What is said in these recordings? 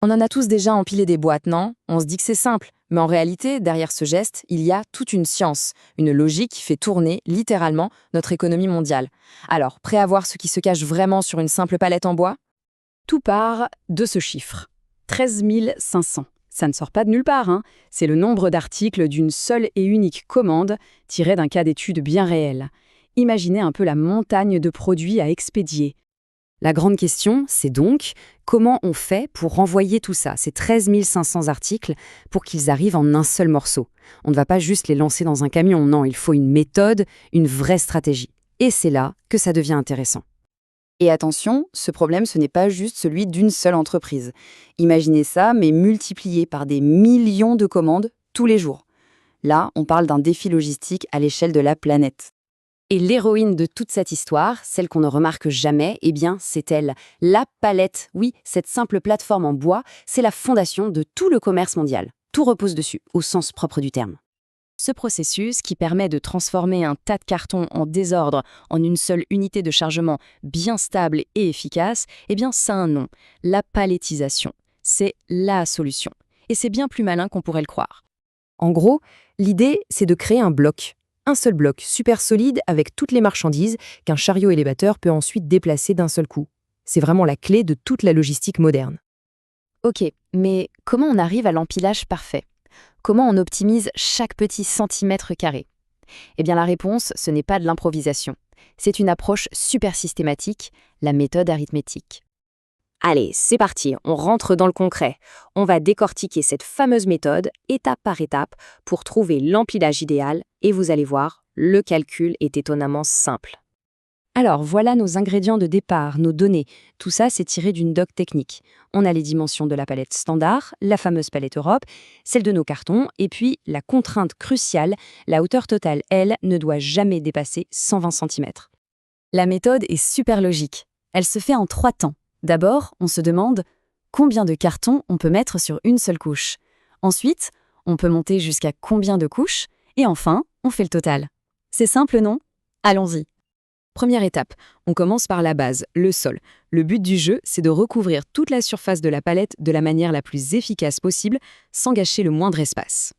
On en a tous déjà empilé des boîtes, non? On se dit que c'est simple, mais en réalité, derrière ce geste, il y a toute une science, une logique qui fait tourner, littéralement, notre économie mondiale. Alors, prêt à voir ce qui se cache vraiment sur une simple palette en bois? Tout part de ce chiffre. 13 500. Ça ne sort pas de nulle part, hein. C'est le nombre d'articles d'une seule et unique commande tiré d'un cas d'étude bien réel. Imaginez un peu la montagne de produits à expédier. La grande question, c'est donc comment on fait pour renvoyer tout ça, ces 13 500 articles, pour qu'ils arrivent en un seul morceau. On ne va pas juste les lancer dans un camion, non, il faut une méthode, une vraie stratégie. Et c'est là que ça devient intéressant. Et attention, ce problème, ce n'est pas juste celui d'une seule entreprise. Imaginez ça, mais multiplié par des millions de commandes tous les jours. Là, on parle d'un défi logistique à l'échelle de la planète. Et l'héroïne de toute cette histoire, celle qu'on ne remarque jamais, eh bien, c'est elle. La palette, oui, cette simple plateforme en bois, c'est la fondation de tout le commerce mondial. Tout repose dessus, au sens propre du terme. Ce processus, qui permet de transformer un tas de cartons en désordre en une seule unité de chargement bien stable et efficace, eh bien, ça a un nom, la palettisation. C'est la solution. Et c'est bien plus malin qu'on pourrait le croire. En gros, l'idée, c'est de créer un bloc. Un seul bloc super solide avec toutes les marchandises qu'un chariot élévateur peut ensuite déplacer d'un seul coup. C'est vraiment la clé de toute la logistique moderne. Ok, mais comment on arrive à l'empilage parfait? Comment on optimise chaque petit centimètre carré? Eh bien la réponse, ce n'est pas de l'improvisation. C'est une approche super systématique, la méthode arithmétique. Allez, c'est parti, on rentre dans le concret. On va décortiquer cette fameuse méthode, étape par étape, pour trouver l'empilage idéal, et vous allez voir, le calcul est étonnamment simple. Alors voilà nos ingrédients de départ, nos données. Tout ça, c'est tiré d'une doc technique. On a les dimensions de la palette standard, la fameuse palette Europe, celle de nos cartons, et puis la contrainte cruciale, la hauteur totale, elle, ne doit jamais dépasser 120 cm. La méthode est super logique. Elle se fait en 3 temps. D'abord, on se demande combien de cartons on peut mettre sur une seule couche. Ensuite, on peut monter jusqu'à combien de couches. Et enfin, on fait le total. C'est simple, non? Allons-y. Première étape, on commence par la base, le sol. Le but du jeu, c'est de recouvrir toute la surface de la palette de la manière la plus efficace possible, sans gâcher le moindre espace.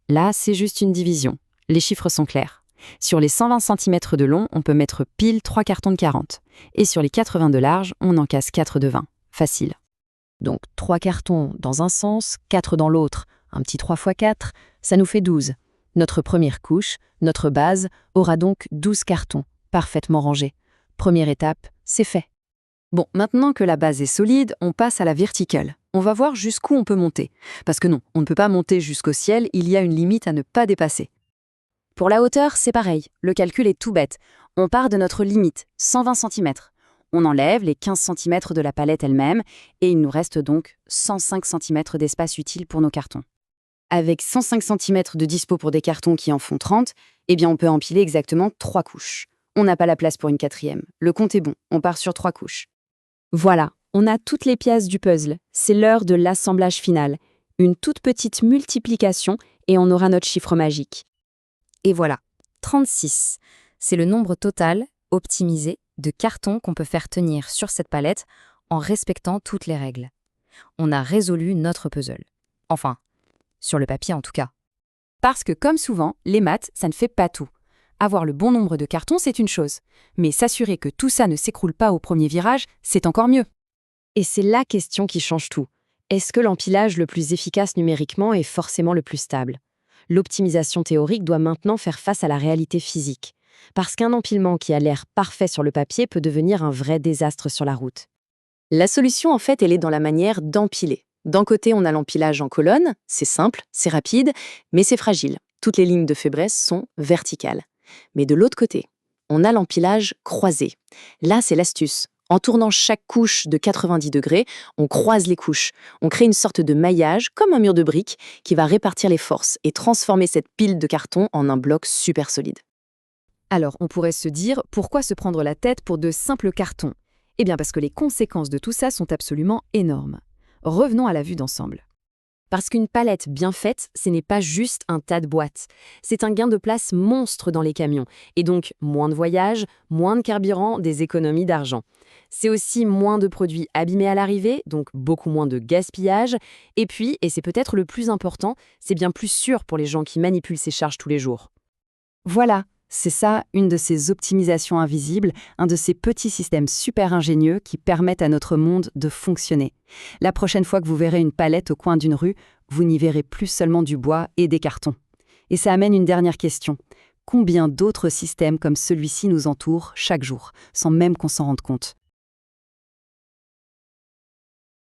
Là, c'est juste une division. Les chiffres sont clairs. Sur les 120 cm de long, on peut mettre pile 3 cartons de 40. Et sur les 80 de large, on en casse 4 de 20. Facile. Donc 3 cartons dans un sens, 4 dans l'autre. Un petit 3 x 4, ça nous fait 12. Notre première couche, notre base, aura donc 12 cartons, parfaitement rangés. Première étape, c'est fait. Bon, maintenant que la base est solide, on passe à la verticale. On va voir jusqu'où on peut monter. Parce que non, on ne peut pas monter jusqu'au ciel, il y a une limite à ne pas dépasser. Pour la hauteur, c'est pareil. Le calcul est tout bête. On part de notre limite, 120 cm. On enlève les 15 cm de la palette elle-même et il nous reste donc 105 cm d'espace utile pour nos cartons. Avec 105 cm de dispo pour des cartons qui en font 30, eh bien on peut empiler exactement 3 couches. On n'a pas la place pour une 4e. Le compte est bon, on part sur 3 couches. Voilà, on a toutes les pièces du puzzle. C'est l'heure de l'assemblage final. Une toute petite multiplication et on aura notre chiffre magique. Et voilà, 36. C'est le nombre total, optimisé, de cartons qu'on peut faire tenir sur cette palette en respectant toutes les règles. On a résolu notre puzzle. Enfin, sur le papier en tout cas. Parce que comme souvent, les maths, ça ne fait pas tout. Avoir le bon nombre de cartons, c'est une chose. Mais s'assurer que tout ça ne s'écroule pas au premier virage, c'est encore mieux. Et c'est la question qui change tout. Est-ce que l'empilage le plus efficace numériquement est forcément le plus stable? L'optimisation théorique doit maintenant faire face à la réalité physique. Parce qu'un empilement qui a l'air parfait sur le papier peut devenir un vrai désastre sur la route. La solution, en fait, elle est dans la manière d'empiler. D'un côté, on a l'empilage en colonne, c'est simple, c'est rapide, mais c'est fragile. Toutes les lignes de faiblesse sont verticales. Mais de l'autre côté, on a l'empilage croisé. Là, c'est l'astuce. En tournant chaque couche de 90 degrés, on croise les couches. On crée une sorte de maillage, comme un mur de briques, qui va répartir les forces et transformer cette pile de carton en un bloc super solide. Alors, on pourrait se dire, pourquoi se prendre la tête pour de simples cartons? Eh bien parce que les conséquences de tout ça sont absolument énormes. Revenons à la vue d'ensemble. Parce qu'une palette bien faite, ce n'est pas juste un tas de boîtes. C'est un gain de place monstre dans les camions. Et donc, moins de voyages, moins de carburant, des économies d'argent. C'est aussi moins de produits abîmés à l'arrivée, donc beaucoup moins de gaspillage. Et puis, et c'est peut-être le plus important, c'est bien plus sûr pour les gens qui manipulent ces charges tous les jours. Voilà, c'est ça une de ces optimisations invisibles, un de ces petits systèmes super ingénieux qui permettent à notre monde de fonctionner. La prochaine fois que vous verrez une palette au coin d'une rue, vous n'y verrez plus seulement du bois et des cartons. Et ça amène une dernière question. Combien d'autres systèmes comme celui-ci nous entourent chaque jour, sans même qu'on s'en rende compte ?